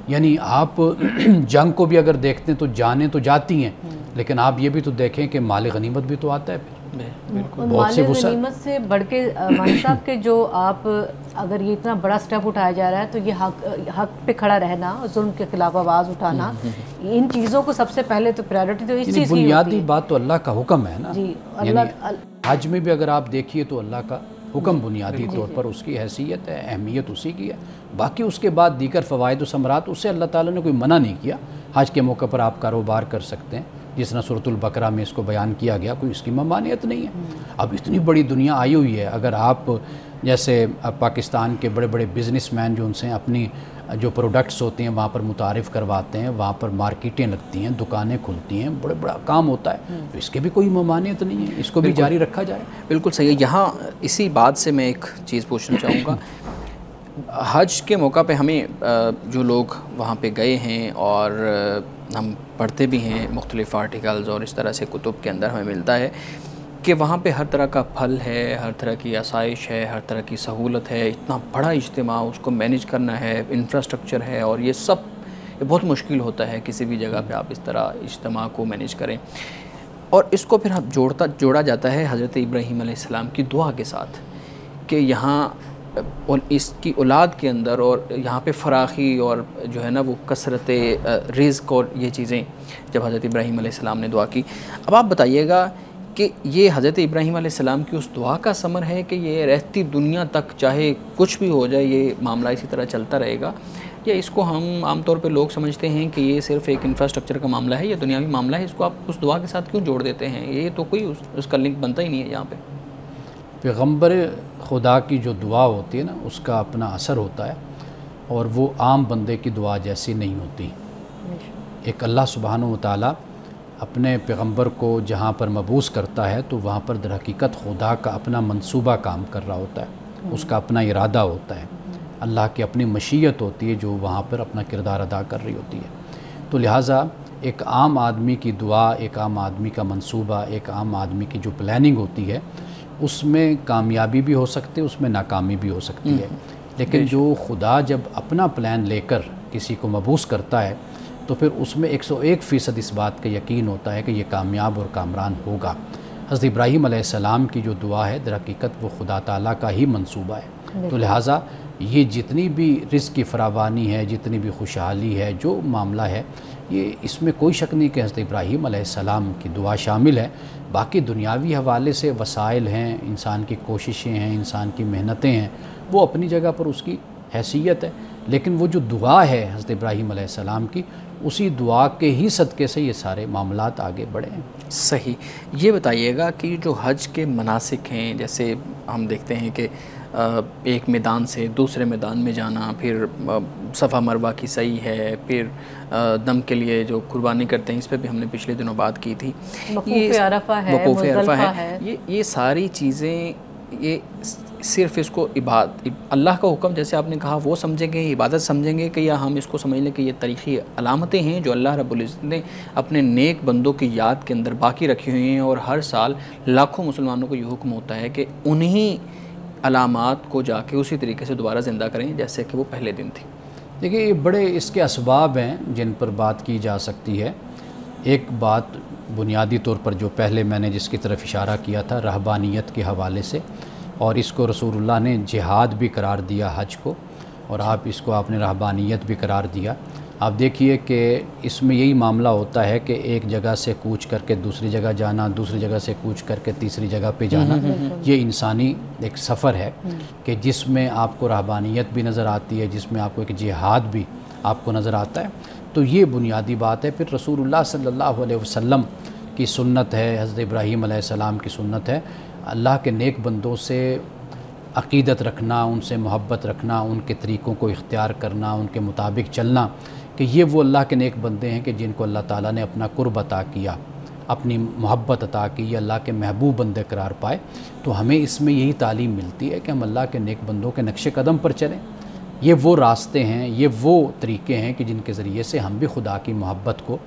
یعنی آپ جنگ کو بھی اگر دیکھتے ہیں تو جانیں تو جاتی ہیں، لیکن آپ یہ بھی تو دیکھیں کہ مال غنیمت بھی تو آتا ہے پھر، بہت سے غنیمت سے بڑھ کے مان صاحب کے جو آپ اگر یہ اتنا بڑا سٹیپ اٹھایا جا رہا ہے تو یہ حق پہ کھڑا رہنا، ظلم کے خلاف آواز اٹھانا، ان چیزوں کو سب سے پہلے تو پریورٹی تو اس چیز کی بنیادی بات تو اللہ کا حکم ہے نا جی، حج میں بھی اگر آپ دیکھیے تو اللہ کا حکم بنیادی طور پر اس کی حیثیت ہے، اہمیت اسی کی ہے، باقی اس کے بعد دیگر فوائد و ثمرات اس سے اللہ تعالیٰ نے کوئی منع نہیں کیا۔ حج کے موقع پر آپ کاروبار کر سکتے ہیں، جس طرح سورۃ البقرہ میں اس کو بیان کیا گیا، کوئی اس کی ممانعت نہیں ہے۔ اب اتنی بڑی دنیا آئی ہوئی ہے، اگر آپ جیسے پاکستان کے بڑے بڑے بزنس مین جو ان سے اپنی جو پروڈکٹس ہوتے ہیں وہاں پر متعارف کرواتے ہیں، وہاں پر مارکیٹیں لگتی ہیں، دکانیں کھلتی ہیں، بڑا کام ہوتا ہے، تو اس کے بھی کوئی ممانعت نہیں ہے، اس کو بھی جاری رکھا جائے۔ بالکل صحیح ہے۔ یہاں اسی بات سے میں ایک چیز پوچھنا چاہوں گا، حج کے موقع پہ ہمیں جو لوگ وہاں پہ گئے ہیں اور ہم پڑھتے بھی ہیں مختلف آرٹیکلز اور اس طرح سے کتب کے اندر ہمیں ملتا ہے کہ وہاں پہ ہر طرح کا پھل ہے، ہر طرح کی آسائش ہے، ہر طرح کی سہولت ہے، اتنا بڑا اجتماع اس کو مینیج کرنا ہے، انفراسٹرکچر ہے، اور یہ سب بہت مشکل ہوتا ہے کسی بھی جگہ پہ آپ اس طرح اجتماع کو مینیج کریں، اور اس کو پھر جوڑا جاتا ہے حضرت ابراہیم علیہ السلام کی دعا کے ساتھ کہ یہاں اور اس کی اولاد کے اندر اور یہاں پہ فراخی اور جو ہے نا وہ کثرت رزق اور یہ چیزیں جب حضرت ابراہیم علیہ السلام نے دعا کی۔ اب آپ بتائیے گا کہ یہ حضرت ابراہیم علیہ السلام کی اس دعا کا ثمر ہے کہ یہ رہتی دنیا تک چاہے کچھ بھی ہو جائے یہ معاملہ اسی طرح چلتا رہے گا، یا اس کو ہم عام طور پہ لوگ سمجھتے ہیں کہ یہ صرف ایک انفراسٹرکچر کا معاملہ ہے، یہ دنیاوی معاملہ ہے، اس کو آپ اس دعا کے ساتھ کیوں جوڑ دیتے ہیں؟ یہ تو کوئی اس کا لنک بنتا ہی نہیں ہے یہاں پہ۔ پیغمبر خدا کی جو دعا ہوتی ہے نا اس کا اپنا اثر ہوتا ہے، اور وہ عام بندے کی دعا جیسی نہیں ہوتی۔ ایک اللہ سبحانہ و تعالیٰ اپنے پیغمبر کو جہاں پر مبعوث کرتا ہے تو وہاں پر در حقیقت خدا کا اپنا منصوبہ کام کر رہا ہوتا ہے، اس کا اپنا ارادہ ہوتا ہے، اللہ کی اپنی مشیت ہوتی ہے جو وہاں پر اپنا کردار ادا کر رہی ہوتی ہے۔ تو لہٰذا ایک عام آدمی کی دعا، ایک عام آدمی کا منصوبہ، ایک عام آدمی کی جو پلاننگ ہوتی ہے اس میں کامیابی بھی ہو سکتی ہے، اس میں ناکامی بھی ہو سکتی ہے، لیکن جو خدا جب اپنا پلان لے کر کسی کو مبعوث کرتا ہے تو پھر اس میں 101% اس بات کا یقین ہوتا ہے کہ یہ کامیاب اور کامران ہوگا۔ حضرت ابراہیم علیہ السلام کی جو دعا ہے در حقیقت وہ خدا تعالیٰ کا ہی منصوبہ ہے، تو لہٰذا یہ جتنی بھی رزق کی فراوانی ہے، جتنی بھی خوشحالی ہے، جو معاملہ ہے، یہ اس میں کوئی شک نہیں کہ حضرت ابراہیم علیہ السلام کی دعا شامل ہے۔ باقی دنیاوی حوالے سے وسائل ہیں، انسان کی کوششیں ہیں، انسان کی محنتیں ہیں، وہ اپنی جگہ پر اس کی حیثیت ہے، لیکن وہ جو دعا ہے حضرت ابراہیم علیہ السلام کی، اسی دعا کے ہی صدقے سے یہ سارے معاملات آگے بڑھے ہیں۔ صحیح۔ یہ بتائیے گا کہ جو حج کے مناسک ہیں، جیسے ہم دیکھتے ہیں کہ ایک میدان سے دوسرے میدان میں جانا، پھر صفا مروہ کی سعی ہے، پھر دم کے لیے جو قربانی کرتے ہیں، اس پہ بھی ہم نے پچھلے دنوں بات کی تھی، وقوف عرفہ ہے، وقوف عرفہ مزدلفہ ہے، یہ ساری چیزیں یہ صرف اس کو اللہ کا حکم جیسے آپ نے کہا وہ سمجھیں گے، عبادت سمجھیں گے، کہ یا ہم اس کو سمجھ لیں کہ یہ تاریخی علامتیں ہیں جو اللہ رب العزت نے اپنے نیک بندوں کی یاد کے اندر باقی رکھی ہوئی ہیں، اور ہر سال لاکھوں مسلمانوں کو یہ حکم ہوتا ہے کہ انہی علامات کو جا کے اسی طریقے سے دوبارہ زندہ کریں جیسے کہ وہ پہلے دن تھی۔ دیکھیے یہ بڑے اس کے اسباب ہیں جن پر بات کی جا سکتی ہے۔ ایک بات بنیادی طور پر جو پہلے میں نے جس کی طرف اشارہ کیا تھا رہبانیت کے حوالے سے، اور اس کو رسول اللہ نے جہاد بھی قرار دیا حج کو، اور آپ نے رہبانیت بھی قرار دیا۔ آپ دیکھیے کہ اس میں یہی معاملہ ہوتا ہے کہ ایک جگہ سے کوچ کر کے دوسری جگہ جانا، دوسری جگہ سے کوچ کر کے تیسری جگہ پہ جانا، یہ انسانی ایک سفر ہے کہ جس میں آپ کو رہبانیت بھی نظر آتی ہے، جس میں آپ کو ایک جہاد بھی آپ کو نظر آتا ہے۔ تو یہ بنیادی بات ہے۔ پھر رسول اللہ صلی اللہ علیہ وسلم کی سنت ہے، حضرت ابراہیم علیہ السلام کی سنت ہے، اللہ کے نیک بندوں سے عقیدت رکھنا، ان سے محبت رکھنا، ان کے طریقوں کو اختیار کرنا، ان کے مطابق چلنا، کہ یہ وہ اللہ کے نیک بندے ہیں کہ جن کو اللہ تعالیٰ نے اپنا قرب عطا کیا، اپنی محبت عطا کی، یہ اللہ کے محبوب بندے قرار پائے۔ تو ہمیں اس میں یہی تعلیم ملتی ہے کہ ہم اللہ کے نیک بندوں کے نقش قدم پر چلیں۔ یہ وہ راستے ہیں، یہ وہ طریقے ہیں کہ جن کے ذریعے سے ہم بھی خدا کی محبت کو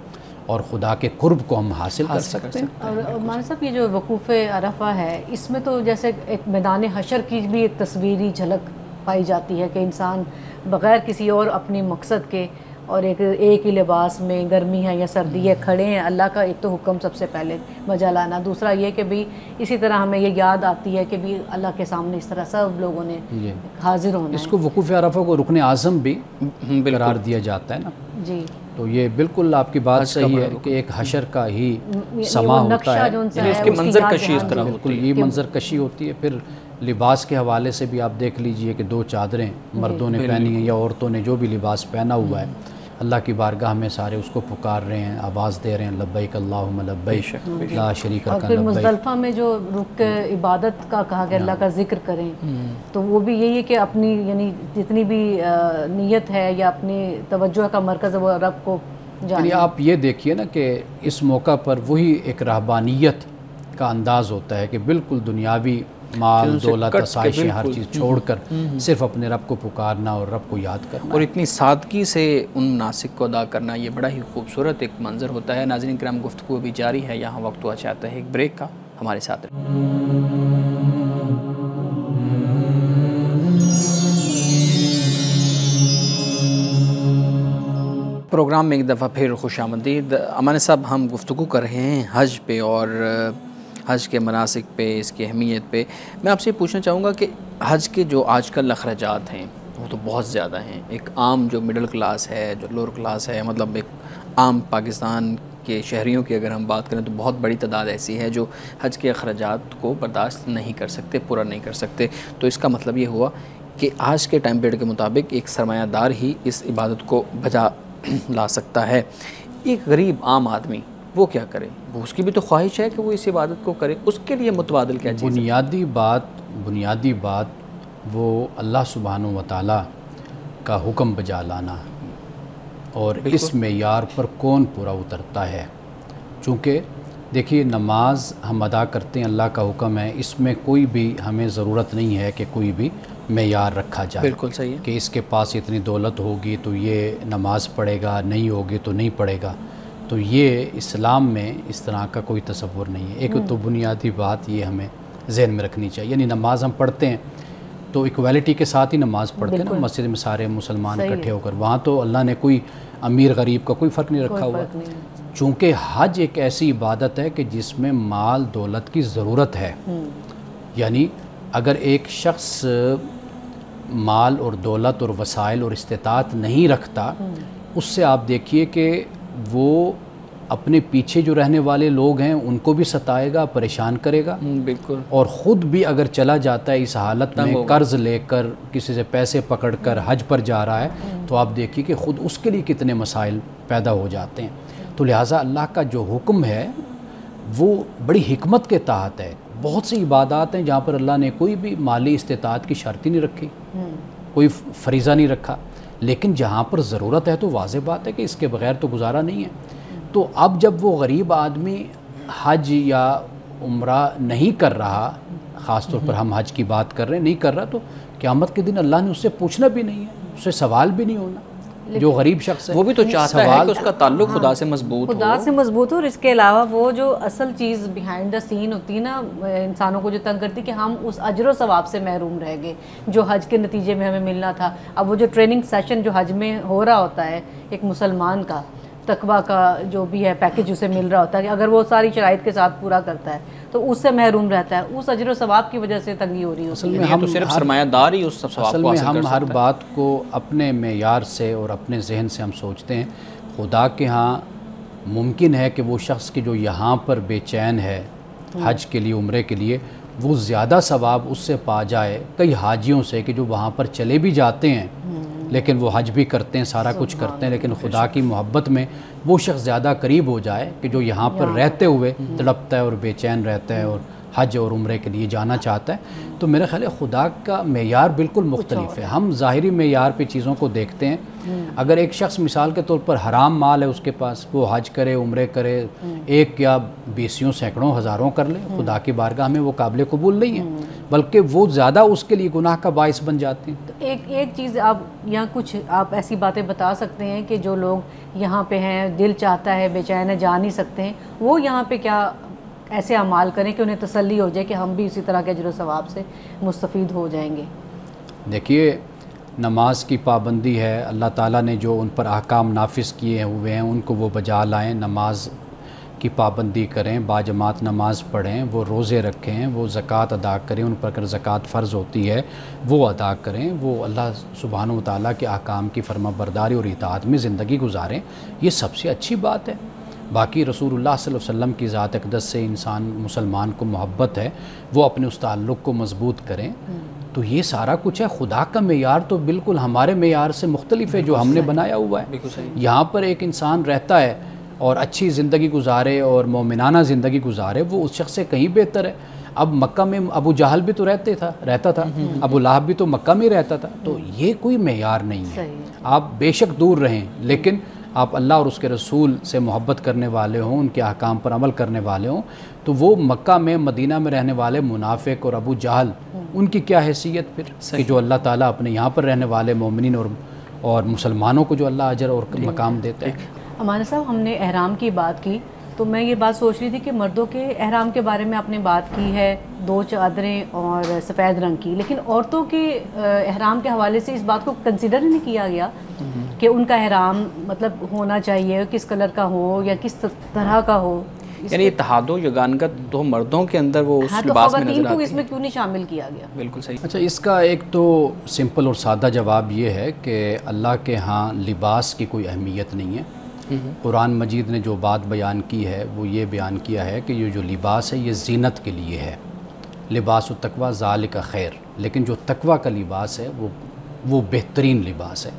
اور خدا کے قرب کو ہم حاصل کر سکتے ہیں۔ اور مولانا صاحب یہ جو وقوف عرفہ ہے، اس میں تو جیسے ایک میدان حشر کی بھی ایک تصویری جھلک پائی جاتی ہے کہ انسان بغیر کسی اور اپنے مقصد کے اور ایک ہی لباس میں گرمی ہے یا سردی ہے کھڑے ہیں. اللہ کا ایک تو حکم سب سے پہلے مزہ لانا, دوسرا یہ کہ بھی اسی طرح ہمیں یہ یاد آتی ہے کہ بھی اللہ کے سامنے اس طرح سب لوگوں نے حاضر ہونا ہے. اس کو وقوف عرفہ کو رکن اعظم بھی قرار دیا جاتا ہے نا جی. تو یہ بالکل آپ کی بات صحیح ہے کہ ایک حشر کا ہی سما ہوتا ہے, اس کی منظر کشی اس طرح بالکل یہ منظر کشی ہوتی ہے. پھر لباس کے حوالے سے بھی آپ دیکھ لیجئے کہ 2 چادریں مردوں نے پہنی ہیں یا عورتوں نے جو بھی لباس پہنا ہوا ہے, اللہ کی بارگاہ میں سارے اس کو پکار رہے ہیں, آواز دے رہے ہیں لبیک اللہم لبیک لا شریک لک اور پھر لبیک. مزدلفہ میں جو رک عبادت کا کہا کہ اللہ کا ذکر کریں, تو وہ بھی یہی ہے کہ اپنی یعنی جتنی بھی نیت ہے یا اپنی توجہ کا مرکز ہے وہ رب کو یعنی آپ یہ دیکھیے نا کہ اس موقع پر وہی ایک رہبانیت کا انداز ہوتا ہے کہ بالکل دنیاوی مال دولت آسائشیں ہر چیز چھوڑ کر صرف اپنے رب کو پکارنا اور رب کو یاد کرنا, اور اتنی سادگی سے ان مناسک کو ادا کرنا, یہ بڑا ہی خوبصورت ایک منظر ہوتا ہے. ناظرین کرام, گفتگو بھی جاری ہے, یہاں وقت ہوا چاہتا ہے ایک بریک کا, ہمارے ساتھ پروگرام میں ایک دفعہ پھر خوش آمدید. امان صاحب, ہم گفتگو کر رہے ہیں حج پہ اور حج کے مناسک پہ, اس کی اہمیت پہ. میں آپ سے پوچھنا چاہوں گا کہ حج کے جو آج کل اخراجات ہیں وہ تو بہت زیادہ ہیں. ایک عام جو مڈل کلاس ہے, جو لوور کلاس ہے, مطلب ایک عام پاکستان کے شہریوں کی اگر ہم بات کریں تو بہت بڑی تعداد ایسی ہے جو حج کے اخراجات کو برداشت نہیں کر سکتے, پورا نہیں کر سکتے. تو اس کا مطلب یہ ہوا کہ آج کے ٹائم پیریڈ کے مطابق ایک سرمایہ دار ہی اس عبادت کو بجا لا سکتا ہے. ایک غریب عام آدمی وہ کیا کرے؟ وہ اس کی بھی تو خواہش ہے کہ وہ اس عبادت کو کرے, اس کے لیے متبادل کیا چیز ہے؟ بنیادی بات وہ اللہ سبحانہ و تعالیٰ کا حکم بجا لانا, اور اس معیار پر کون پورا اترتا ہے. چونکہ دیکھیے نماز ہم ادا کرتے ہیں, اللہ کا حکم ہے, اس میں کوئی بھی ہمیں ضرورت نہیں ہے کہ کوئی بھی معیار رکھا جائے. بالکل صحیح ہے کہ اس کے پاس اتنی دولت ہوگی تو یہ نماز پڑھے گا, نہیں ہوگی تو نہیں پڑھے گا. تو یہ اسلام میں اس طرح کا کوئی تصور نہیں ہے. ایک تو بنیادی بات یہ ہمیں ذہن میں رکھنی چاہیے, یعنی نماز ہم پڑھتے ہیں تو ایکویلٹی کے ساتھ ہی نماز پڑھتے ہیں نا, مسجد میں سارے مسلمان اکٹھے ہو کر. وہاں تو اللہ نے کوئی امیر غریب کا کوئی فرق نہیں رکھا ہوا. چونکہ حج ایک ایسی عبادت ہے کہ جس میں مال دولت کی ضرورت ہے. یعنی اگر ایک شخص مال اور دولت اور وسائل اور استطاعت نہیں رکھتا, اس سے آپ دیکھیے کہ وہ اپنے پیچھے جو رہنے والے لوگ ہیں ان کو بھی ستائے گا, پریشان کرے گا. بالکل. اور خود بھی اگر چلا جاتا ہے اس حالت میں قرض لے کر, کسی سے پیسے پکڑ کر حج پر جا رہا ہے, تو آپ دیکھیے کہ خود اس کے لیے کتنے مسائل پیدا ہو جاتے ہیں. تو لہٰذا اللہ کا جو حکم ہے وہ بڑی حکمت کے تحت ہے. بہت سی عبادات ہیں جہاں پر اللہ نے کوئی بھی مالی استطاعت کی شرط ہی نہیں رکھی, کوئی فریضہ نہیں رکھا. لیکن جہاں پر ضرورت ہے تو واضح بات ہے کہ اس کے بغیر تو گزارا نہیں ہے. تو اب جب وہ غریب آدمی حج یا عمرہ نہیں کر رہا, خاص طور پر ہم حج کی بات کر رہے ہیں, نہیں کر رہا, تو قیامت کے دن اللہ نے اس سے پوچھنا بھی نہیں ہے, اس سے سوال بھی نہیں ہونا. جو غریب شخص ہے وہ بھی تو چاہتا ہے کہ اس کا تعلق خدا سے مضبوط ہو, خدا سے مضبوط ہو. اور اس کے علاوہ وہ جو اصل چیز بیہائنڈ دا سین ہوتی ہے نا, انسانوں کو جو تنگ کرتی کہ ہم اس اجر و ثواب سے محروم رہ گئے جو حج کے نتیجے میں ہمیں ملنا تھا. اب وہ جو ٹریننگ سیشن جو حج میں ہو رہا ہوتا ہے ایک مسلمان کا, تقویٰ کا جو بھی ہے پیکیج اسے مل رہا ہوتا ہے, کہ اگر وہ ساری شرائط کے ساتھ پورا کرتا ہے تو اس سے محروم رہتا ہے. اس اجر و ثواب کی وجہ سے تنگی ہو رہی ہے. اصل میں ہم تو صرف سرمایہ دار ہی اس ثواب کو حاصل کر سکتے ہیں. ہم ہر بات کو اپنے معیار سے اور اپنے ذہن سے ہم سوچتے ہیں. خدا کے ہاں ممکن ہے کہ وہ شخص کی جو یہاں پر بے چین ہے حج کے لیے, عمرے کے لیے, وہ زیادہ ثواب اس سے پا جائے کئی حاجیوں سے کہ جو وہاں پر چلے بھی جاتے ہیں لیکن وہ حج بھی کرتے ہیں, سارا کچھ کرتے ہیں, لیکن خدا کی محبت میں وہ شخص زیادہ قریب ہو جائے کہ جو یہاں پر رہتے ہوئے تڑپتا ہے اور بے چین رہتا ہے اور حج اور عمرے کے لیے جانا چاہتا ہے. تو میرا خیال ہے خدا کا معیار بالکل مختلف ہے. ہم ظاہری معیار پہ چیزوں کو دیکھتے ہیں. اگر ایک شخص مثال کے طور پر حرام مال ہے اس کے پاس, وہ حج کرے, عمرے کرے, ایک یا بیسیوں سینکڑوں ہزاروں کر لے, خدا کی بارگاہ میں وہ قابل قبول نہیں ہے, بلکہ وہ زیادہ اس کے لیے گناہ کا باعث بن جاتے ہیں. ایک چیز آپ یہاں کچھ آپ ایسی باتیں بتا سکتے ہیں کہ جو لوگ یہاں پہ ہیں, دل چاہتا ہے, بے چین ہے, جا نہیں سکتے ہیں, وہ یہاں پہ کیا ایسے اعمال کریں کہ انہیں تسلی ہو جائے کہ ہم بھی اسی طرح کے اجر و ثواب سے مستفید ہو جائیں گے؟ دیکھیے نماز کی پابندی ہے، اللہ تعالیٰ نے جو ان پر احکام نافذ کیے ہوئے ہیں ان کو وہ بجا لائیں، نماز کی پابندی کریں، باجماعت نماز پڑھیں، وہ روزے رکھیں، وہ زکوٰۃ ادا کریں، ان پر اگر زکوٰۃ فرض ہوتی ہے وہ ادا کریں، وہ اللہ سبحانہ و تعالیٰ کے احکام کی فرما برداری اور اطاعت میں زندگی گزاریں، یہ سب سے اچھی بات ہے۔ باقی رسول اللہ صلی اللہ علیہ وسلم کی ذات اقدس سے انسان مسلمان کو محبت ہے، وہ اپنے اس تعلق کو مضبوط کریں، تو یہ سارا کچھ ہے۔ خدا کا معیار تو بالکل ہمارے معیار سے مختلف ہے جو ہم نے بنایا ہوا ہے۔ یہاں پر ایک انسان رہتا ہے اور اچھی زندگی گزارے اور مومنانہ زندگی گزارے، وہ اس شخص سے کہیں بہتر ہے۔ اب مکہ میں ابو جہل بھی تو رہتا تھا، ابو لہب بھی تو مکہ میں رہتا تھا، تو یہ کوئی معیار نہیں ہے۔ آپ بے شک دور رہیں، لیکن آپ اللہ اور اس کے رسول سے محبت کرنے والے ہوں، ان کے احکام پر عمل کرنے والے ہوں، تو وہ مکہ میں مدینہ میں رہنے والے منافق اور ابو جہل، ان کی کیا حیثیت پھر کہ جو اللہ تعالیٰ اپنے یہاں پر رہنے والے مومنین اور مسلمانوں کو جو اللہ اجر اور مقام دیتے ہیں۔ امانہ صاحب، ہم نے احرام کی بات کی تو میں یہ بات سوچ رہی تھی کہ مردوں کے احرام کے بارے میں آپ نے بات کی ہے، 2 چادریں اور سفید رنگ کی، لیکن عورتوں کے احرام کے حوالے سے اس بات کو کنسیڈر نہیں کیا گیا کہ ان کا احرام مطلب ہونا چاہیے کس کلر کا ہو یا کس طرح کا ہو، یعنی اتحاد و یگانگت تو مردوں کے اندر وہ اس لباس میں نظر آتی ہے، تو اس میں کیوں نہیں شامل کیا گیا؟ بالکل صحیح۔ اچھا، اس کا ایک تو سمپل اور سادہ جواب یہ ہے کہ اللہ کے ہاں لباس کی کوئی اہمیت نہیں ہے۔ قرآن مجید نے جو بات بیان کی ہے وہ یہ بیان کیا ہے کہ یہ جو لباس ہے یہ زینت کے لیے ہے، لباس التقویٰ ذالک خیر، لیکن جو تقویٰ کا لباس ہے وہ بہترین لباس ہے۔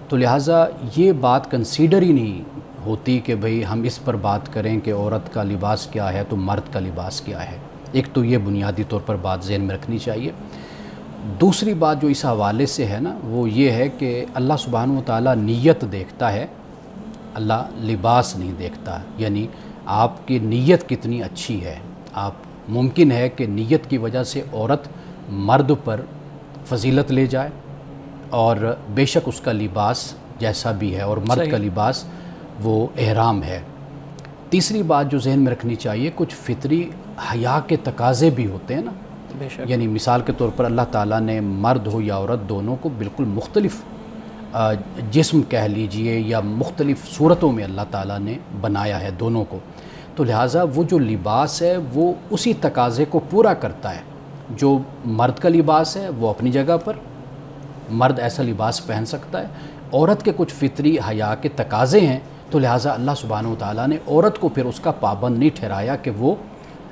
تو لہٰذا یہ بات کنسیڈر ہی نہیں ہوتی کہ بھئی ہم اس پر بات کریں کہ عورت کا لباس کیا ہے تو مرد کا لباس کیا ہے۔ ایک تو یہ بنیادی طور پر بات ذہن میں رکھنی چاہیے۔ دوسری بات جو اس حوالے سے ہے نا وہ یہ ہے کہ اللہ سبحانہ و تعالیٰ نیت دیکھتا ہے، اللہ لباس نہیں دیکھتا، یعنی آپ کی نیت کتنی اچھی ہے۔ آپ ممکن ہے کہ نیت کی وجہ سے عورت مرد پر فضیلت لے جائے، اور بے شک اس کا لباس جیسا بھی ہے، اور مرد کا لباس وہ احرام ہے۔ تیسری بات جو ذہن میں رکھنی چاہیے، کچھ فطری حیا کے تقاضے بھی ہوتے ہیں نا، یعنی مثال کے طور پر اللہ تعالیٰ نے مرد ہو یا عورت دونوں کو بالکل مختلف جسم کہہ لیجئے یا مختلف صورتوں میں اللہ تعالیٰ نے بنایا ہے دونوں کو، تو لہٰذا وہ جو لباس ہے وہ اسی تقاضے کو پورا کرتا ہے۔ جو مرد کا لباس ہے وہ اپنی جگہ پر، مرد ایسا لباس پہن سکتا ہے، عورت کے کچھ فطری حیا کے تقاضے ہیں، تو لہٰذا اللہ سبحانہ و تعالیٰ نے عورت کو پھر اس کا پابند نہیں ٹھہرایا کہ وہ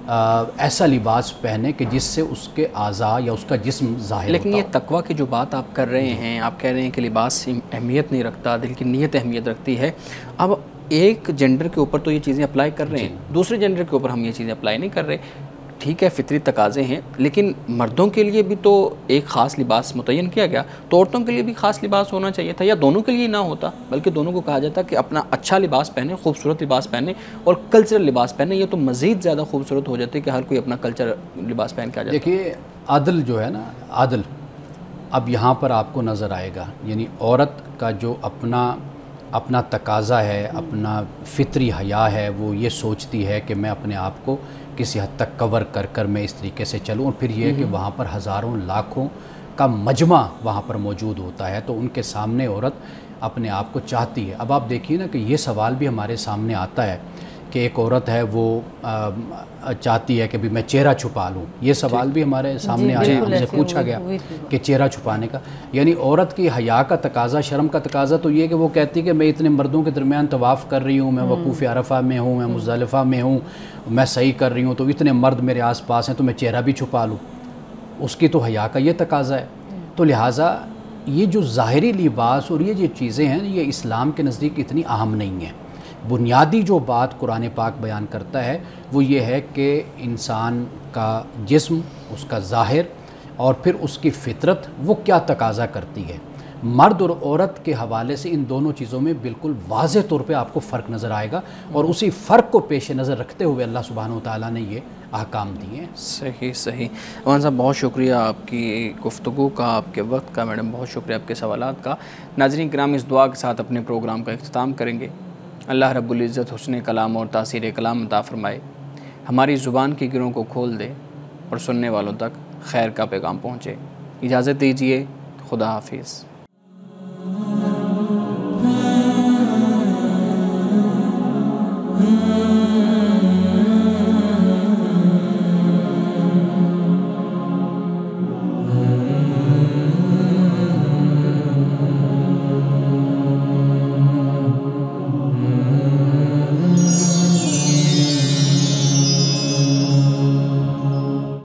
ایسا لباس پہنے کہ جس سے اس کے اعضاء یا اس کا جسم ظاہر لیکن ہوتا یہ تقویٰ کی جو بات آپ کر رہے ہیں، آپ کہہ رہے ہیں کہ لباس اہمیت نہیں رکھتا، دل کی نیت اہمیت رکھتی ہے۔ اب ایک جینڈر کے اوپر تو یہ چیزیں اپلائی کر رہے ہیں، دوسرے جینڈر کے اوپر ہم یہ چیزیں اپلائی نہیں کر رہے۔ ٹھیک ہے، فطری تقاضے ہیں، لیکن مردوں کے لیے بھی تو ایک خاص لباس متعین کیا گیا، تو عورتوں کے لیے بھی خاص لباس ہونا چاہیے تھا، یا دونوں کے لیے نہ ہوتا بلکہ دونوں کو کہا جاتا کہ اپنا اچھا لباس پہنے، خوبصورت لباس پہنے اور کلچرل لباس پہنے، یہ تو مزید زیادہ خوبصورت ہو جاتے کہ ہر کوئی اپنا کلچر لباس پہن کے آ جاتا۔ دیکھیے، عدل جو ہے نا، عدل اب یہاں پر آپ کو نظر آئے گا، یعنی عورت کا جو اپنا تقاضا ہے، اپنا فطری حیا ہے، وہ یہ سوچتی ہے کہ میں اپنے آپ کو کسی حد تک کور کر میں اس طریقے سے چلوں، اور پھر یہ کہ وہاں پر ہزاروں لاکھوں کا مجمع وہاں پر موجود ہوتا ہے، تو ان کے سامنے عورت اپنے آپ کو چاہتی ہے۔ اب آپ دیکھیے نا کہ یہ سوال بھی ہمارے سامنے آتا ہے کہ ایک عورت ہے وہ چاہتی ہے کہ بھی میں چہرہ چھپا لوں، یہ سوال بھی ہمارے سامنے آیا، ہم سے پوچھا گیا کہ چہرہ چھپانے کا، یعنی عورت کی حیا کا تقاضا، شرم کا تقاضا تو یہ کہ وہ کہتی ہے کہ میں اتنے مردوں کے درمیان طواف کر رہی ہوں، میں وقوف عرفہ میں ہوں، میں مزدلفہ میں ہوں، میں صحیح کر رہی ہوں، تو اتنے مرد میرے آس پاس ہیں تو میں چہرہ بھی چھپا لوں، اس کی تو حیا کا یہ تقاضا ہے۔ تو لہٰذا یہ جو ظاہری لباس اور یہ جو چیزیں ہیں یہ اسلام کے نزدیک اتنی اہم نہیں ہیں۔ بنیادی جو بات قرآن پاک بیان کرتا ہے وہ یہ ہے کہ انسان کا جسم، اس کا ظاہر اور پھر اس کی فطرت وہ کیا تقاضا کرتی ہے۔ مرد اور عورت کے حوالے سے ان دونوں چیزوں میں بالکل واضح طور پہ آپ کو فرق نظر آئے گا، اور اسی فرق کو پیش نظر رکھتے ہوئے اللہ سبحانہ و تعالیٰ نے یہ احکام دیے ہیں۔ صحیح امان صاحب، بہت شکریہ آپ کی گفتگو کا، آپ کے وقت کا، میڈم بہت شکریہ آپ کے سوالات کا۔ ناظرین کرام، اس دعا کے ساتھ اپنے پروگرام کا اختتام کریں گے۔ اللہ رب العزت حسن کلام اور تاثیر کلام عطا فرمائے، ہماری زبان کی گروں کو کھول دے اور سننے والوں تک خیر کا پیغام پہنچے۔ اجازت دیجیے، خدا حافظ۔